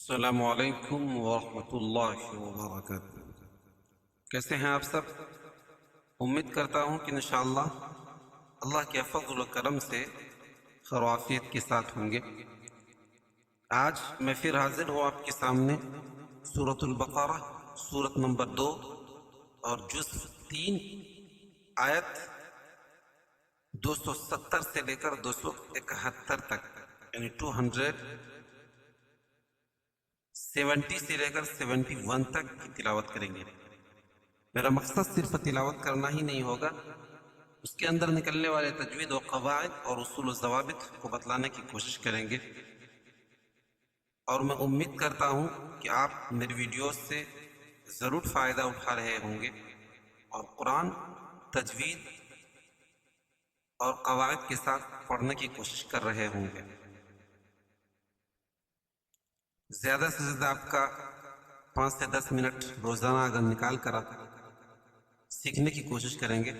السلام علیکم ورحمۃ اللہ وبرکاتہ۔ کیسے ہیں آپ سب؟ امید کرتا ہوں کہ انشاءاللہ اللہ کے فضل و کرم سے خیر و عافیت کے ساتھ ہوں گے۔ آج میں پھر حاضر ہوں آپ کے سامنے سورۃ البقرہ، سورت نمبر 2 اور جز 3، آیت 270 سے لے کر 271 تک، یعنی 270 سے لے کر 71 تک کی تلاوت کریں گے۔ میرا مقصد صرف تلاوت کرنا ہی نہیں ہوگا، اس کے اندر نکلنے والے تجوید و قواعد اور اصول و ضوابط کو بتلانے کی کوشش کریں گے، اور میں امید کرتا ہوں کہ آپ میری ویڈیوز سے ضرور فائدہ اٹھا رہے ہوں گے اور قرآن تجوید اور قواعد کے ساتھ پڑھنے کی کوشش کر رہے ہوں گے۔ زیادہ سے زیادہ آپ کا 5 سے 10 منٹ روزانہ اگر نکال کر آپ سیکھنے کی کوشش کریں گے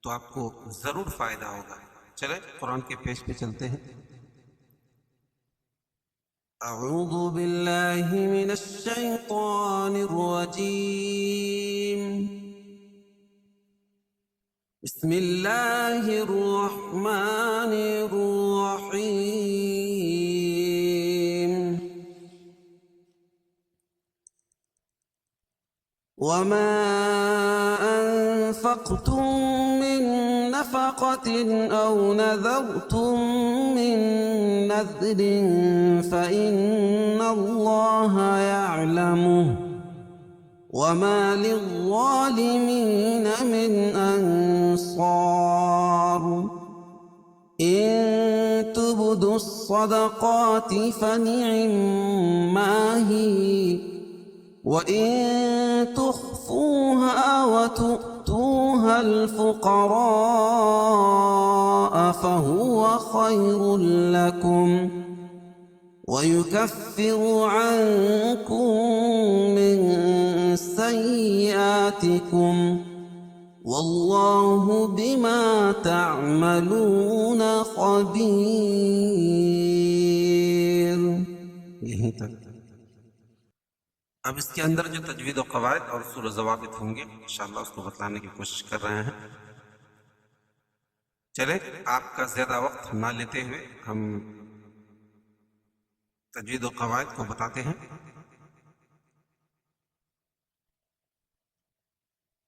تو آپ کو ضرور فائدہ ہوگا۔ چلیں قرآن کے پیج پہ چلتے ہیں۔ اعوذ باللہ من الشیطان الرجیم، بسم اللہ الرحمن الرحیم۔ وما أنفقتم من نفقة أو نذرتم من نذر فإن الله يعلمه وما للظالمين من أنصار إن تبدوا الصدقات فنعما هي وَإِن تُخْفُوهَا وَتُؤْتُوهَا الْفُقَرَاءَ فَهُوَ خَيْرٌ لَكُمْ وَيُكَفِّرُ عَنكُم مِّن سَيِّئَاتِكُمْ وَاللَّهُ بِمَا تَعْمَلُونَ خَبِيرٌ۔ یہیں تک۔ اب اس کے اندر جو تجوید و قواعد اور اصول و ضوابط ہوں گے انشاءاللہ اس کو بتلانے کی کوشش کر رہے ہیں۔ چلیں آپ کا زیادہ وقت نہ لیتے ہوئے ہم تجوید و قواعد کو بتاتے ہیں۔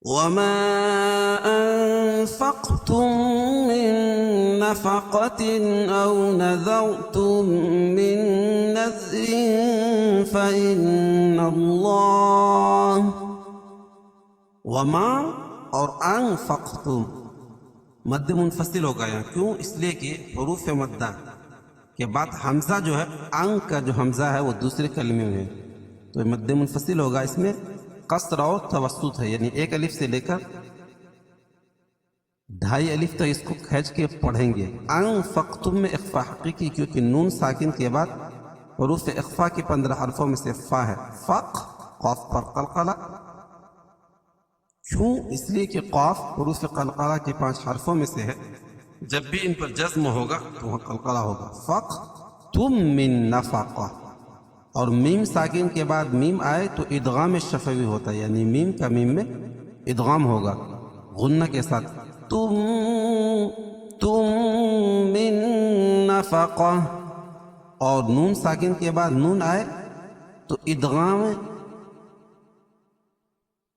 وَمَا أَنفَقْتُم مِّن نَّفَقَةٍ أَوْ نَذَرْتُم مِّن نَّذْرٍ فَإِنَّ اللَّهَ وَمَا اور أَنفَقْتُم مد منفصل ہو گیا، کیوں؟ اس لیے کہ حروف مدہ کے بعد حمزہ جو ہے، ان کا جو حمزہ ہے وہ دوسرے کلمے میں ہے، تو مد منفصل ہوگا۔ اس میں قصر اور توسط ہے، یعنی ایک الف سے لے کر 2.5 الف تک اس کو کھینچ کے پڑھیں گے۔ انفقتم میں اخفا حقیقی، کیونکہ نون ساکن کے بعد حروف اخفا کے 15 حرفوں میں سے فا ہے۔ فق قاف پر قلقلہ، کیوں؟ اس لیے کہ قاف حروف قلقلہ کے 5 حرفوں میں سے ہے، جب بھی ان پر جزم ہوگا تو وہاں قلقلہ ہوگا۔ فق تم من نفقہ، اور میم ساکن کے بعد میم آئے تو ادغام شفوی ہوتا ہے، یعنی میم کا میم میں ادغام ہوگا غنہ کے ساتھ۔ تم من نفقہ، اور نون ساکن کے بعد نون آئے تو ادغام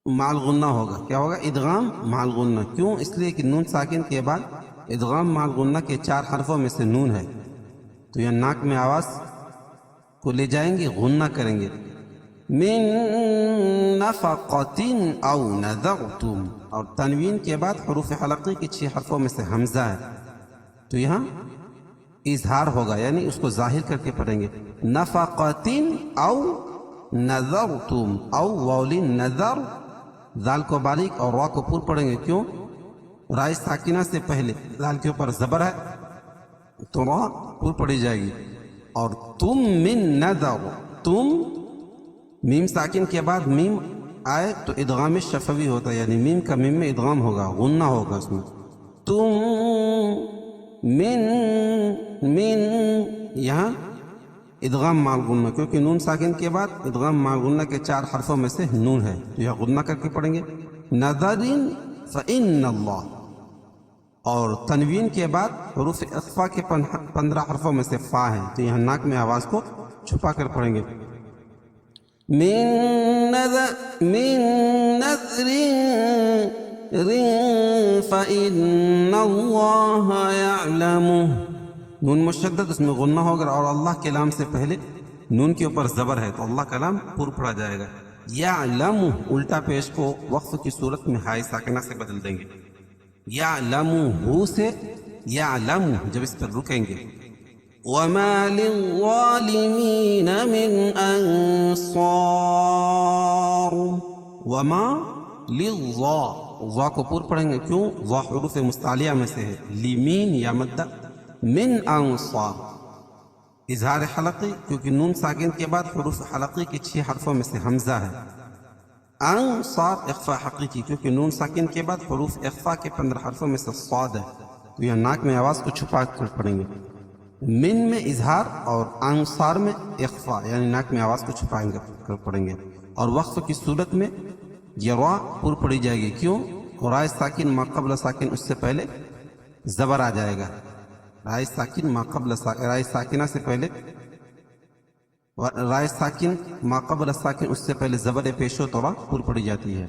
مع الغنہ ہوگا۔ کیا ہوگا؟ ادغام مع الغنہ، کیوں؟ اس لیے کہ نون ساکن کے بعد ادغام مع الغنہ کے 4 حرفوں میں سے نون ہے، تو یہ ناک میں آواز کو لے جائیں گے، غنہ کریں گے۔ من نفقۃ او نذرتم، اور تنوین کے بعد حروف حلقی کے 6 حرفوں میں سے حمزہ ہے، تو یہاں اظہار ہوگا، یعنی اس کو ظاہر کر کے پڑھیں گے۔ نفقۃ او نذرتم، او واؤ نظر، ذال کو باریک اور را کو پر پڑھیں گے، کیوں؟ رائے ساکنہ سے پہلے ذال کے اوپر زبر ہے تو را پر پڑھی جائے گی۔ اور تم من نذر، تم میم ساکن کے بعد میم آئے تو ادغام شفوی ہوتا ہے، یعنی میم کا میم میں ادغام ہوگا، غنہ ہوگا اس میں۔ تم من یہاں ادغام مال غنہ، کیونکہ نون ساکن کے بعد ادغام مال غنہ کے 4 حرفوں میں سے نون ہے تو یہ غنہ کر کے پڑھیں گے. نظر فإن اللہ، اور تنوین کے بعد حروف اخفا کے 15 حرفوں میں سے فا ہے تو یہاں ناک میں آواز کو چھپا کر پڑھیں گے. من نذر فإن اللہ یعلمہ، نون مشدد اس میں غنہ ہوگا اور اللہ کے لام سے پہلے نون کے اوپر زبر ہے تو اللہ کا لام پر پڑا جائے گا. یعلمہ الٹا پیش کو وقف کی صورت میں ہائی ساکنہ سے بدل دیں گے. یعلمہ سے یعلم جب اس پر رکیں گے. وما للظالمین من انصار، وما للظا، ظا کو پور پڑھیں گے کیوں؟ ظا حروف مستعلیہ میں سے ہے. لیمین یا مدہ. من انصار اظہار حلقی، کیونکہ نون ساکن کے بعد حروف حلقی کے 6 حرفوں میں سے حمزہ ہے. انصار اخفا حقیقی، کیونکہ نون ساکن کے بعد حروف اخفا کے 15 حرفوں میں سے صاد ہے تو یہ ناک میں آواز کو چھپا کر پڑھیں گے. من میں اظہار اور انصار میں اخفا، یعنی ناک میں آواز کو چھپائیں گے کر پڑھیں گے. اور وقف کی صورت میں یہ را پر پڑی جائے گی کیوں؟ رائے ساکن ما قبل ساکن اس سے پہلے زبر آ جائے گا. رائے ساکن ما قبل رائے ساکنہ سے پہلے رائے ساکن ما قبل ساکن اس سے پہلے زبر پیش و تو را پر پڑی جاتی ہے.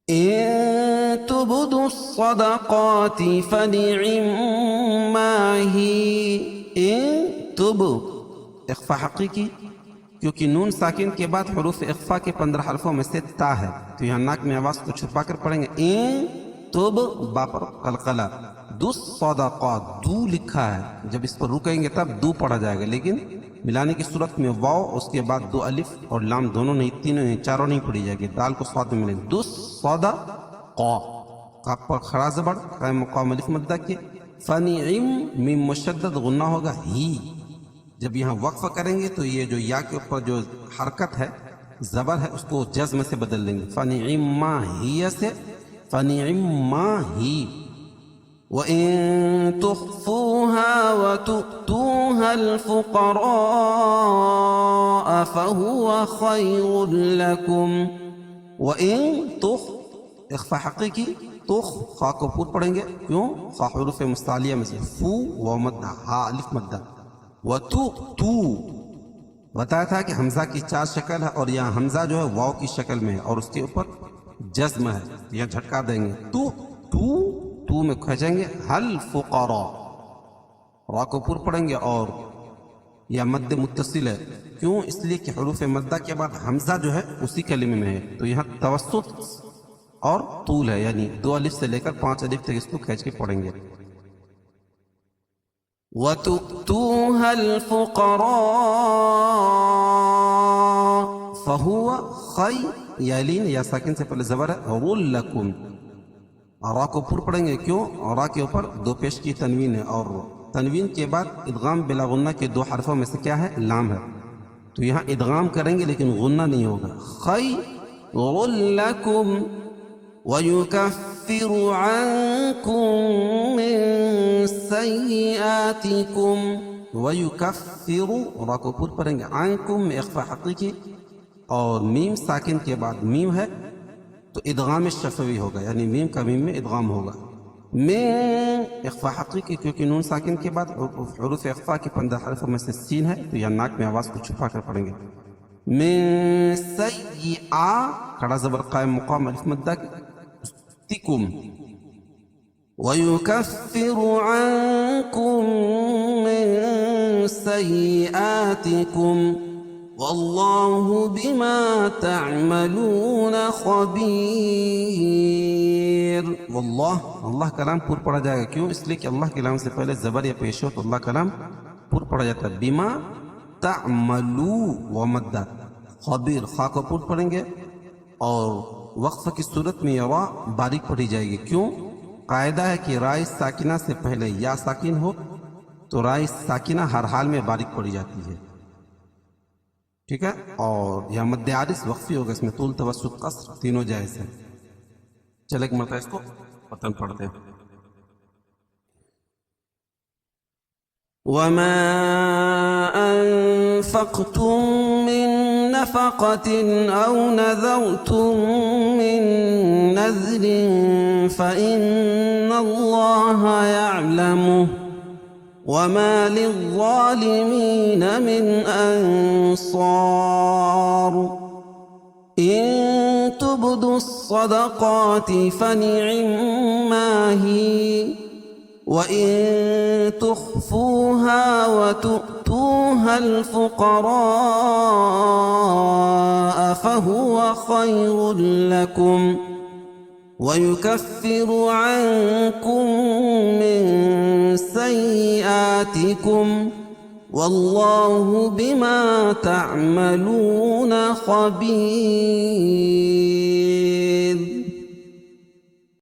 ان تبدوا الصدقات فنعما ہی، ان تب اخفا حقیقی، کیونکہ نون ساکن کے بعد حروف اخفا کے 15 حرفوں میں سے تا ہے تو یہاں ناک میں آواز کو چھپا کر پڑھیں گے. ان تب با پر قلقلہ، دو صدقات، دو لکھا ہے جب اس پر رکیں گے تب دو پڑھا جائے گا، لیکن ملانے کی صورت میں واو اس کے بعد 2 الف اور لام دونوں نہیں، تینوں نہیں، چاروں نہیں پڑھی جائے گی. دال کو صاد میں ملیں گے. دو صدقا، قاف پر خڑا زبر قائم مقام الف مدہ کے. فنعم میم مشدد غنہ ہوگا ہی، جب یہاں وقف کریں گے تو یہ جو یا کے اوپر جو حرکت ہے زبر ہے اس کو جزم سے بدل دیں گے. فنعما ہی سے فنعما ہی. وَإِن تُخْفُوهَا وَتُؤْتُوهَا الْفُقَرَاءَ فَهُوَ خَيْرٌ لَكُمْ. وَإِن تُخْ اخفا حقیقی، تخ خا کو پور پڑھیں گے کیوں؟ خا حروف مستعلیہ میں سے، فو و مدہ، ہا الف مدہ. وَتُؤْتُو بتایا تھا کہ حمزہ کی 4 شکل ہے اور یہاں حمزہ جو ہے واو کی شکل میں ہے اور اس کے اوپر جزم ہے، یہاں جھٹکا دیں گے. تو میں کھینچیں گے. حل فقراء را کو پور پڑھیں گے اور یا مد متصل ہے کیوں؟ اس لیے کہ حروف مدہ کے بعد حمزہ جو ہے اسی کلمے میں ہے تو یہاں توسط اور طول ہے، یعنی 2 الف سے لے کر 5 الف تک اس کو کھینچ کے پڑھیں گے. وَتُؤْتُوهَا الْفُقَرَاءَ فَهُوَ خَيْرٌ، یا لین یا ساکن سے پہلے زبر ہے. لَكُمْ را کو پور پڑھیں گے کیوں؟ را کے اوپر 2 پیش کی تنوین ہے اور تنوین کے بعد ادغام بلا غنہ کے 2 حرفوں میں سے کیا ہے؟ لام ہے تو یہاں ادغام کریں گے لیکن غنہ نہیں ہوگا. خَيْرٌ لَكُمْ وَيُكَفِّرُ عَنْكُمْ مِنْ سَيِّئَاتِكُمْ. وَيُكَفِّرُ را کو پور پڑھیں گے. عَنْكُمْ میں اخفا حقیقی اور میم ساکن کے بعد میم ہے تو ادغام شفوی ہوگا، یعنی میم کا میم میں ادغام ہوگا. میں اخفا حقیقی کیونکہ نون ساکن کے بعد حروف اخفا کے 15 حرفوں میں سے سین ہے تو یہاں ناک میں آواز کو چھپا کر پڑھیں گے. من سیئا کھڑا زبر قائم مقام الف مدہ تکم. وَيُكَفِّرُ عَنْكُمْ مِنْ سَيِّئَاتِكُمْ وَاللَّهُ بِمَا تَعْمَلُونَ خَبِيرٌ. واللہ، اللہ کا نام پر پڑھا جائے گا کیوں؟ اس لیے کہ اللہ کے نام سے پہلے زبر یا پیش ہو تو اللہ کا نام پر پڑھا جاتا ہے. بما تعملو و مدہ خبیر خا کو پر پڑھیں گے اور وقف کی صورت میں یہ را باریک پڑھی جائے گی کیوں؟ قاعدہ ہے کہ رائے ساکنہ سے پہلے یا ساکن ہو تو رائے ساکنہ ہر حال میں باریک پڑھی جاتی ہے، ٹھیک ہے؟ اور یہاں مد عارض وقفی ہوگا، اس میں طول توسط قصر تینوں جائز ہیں. چلے ایک مرتبہ اس کو پتن پڑھتے ہیں. وَمَا أنفقتم من نفقة أو نذرتم من نذر فإن الله يعلمه وما للظالمين من أنصار إن تبدوا الصدقات فنعما هي وإن تخفوها وتؤتوها الفقراء فهو خير لكم ويكفر عنكم من سيئاتكم والله بما تعملون خبير.